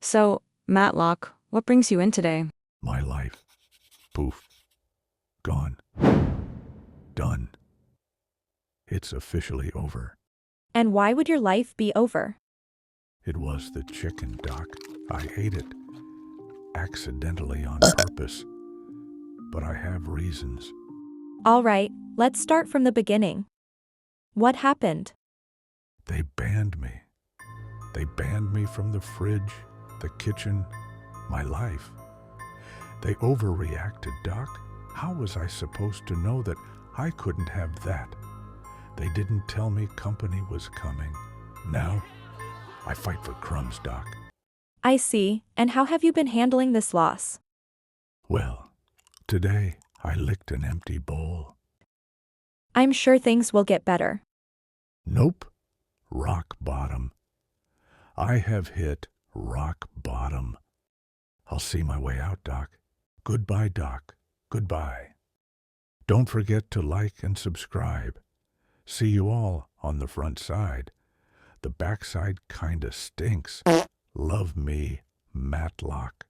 So, Matlock, what brings you in today? My life. Poof. Gone. Done. It's officially over. And why would your life be over? It was the chicken, Doc. I ate it. Accidentally on purpose. But I have reasons. All right, let's start from the beginning. What happened? They banned me. They banned me from the fridge, the kitchen, my life. They overreacted, Doc. How was I supposed to know that I couldn't have that? They didn't tell me company was coming. Now, I fight for crumbs, Doc. I see, and how have you been handling this loss? Well, today I licked an empty bowl. I'm sure things will get better. Nope. Rock bottom. I have hit rock bottom. I'll see my way out, Doc. Goodbye, Doc. Goodbye. Don't forget to like and subscribe. See you all on the front side. The backside kinda stinks. Love me, Matlock.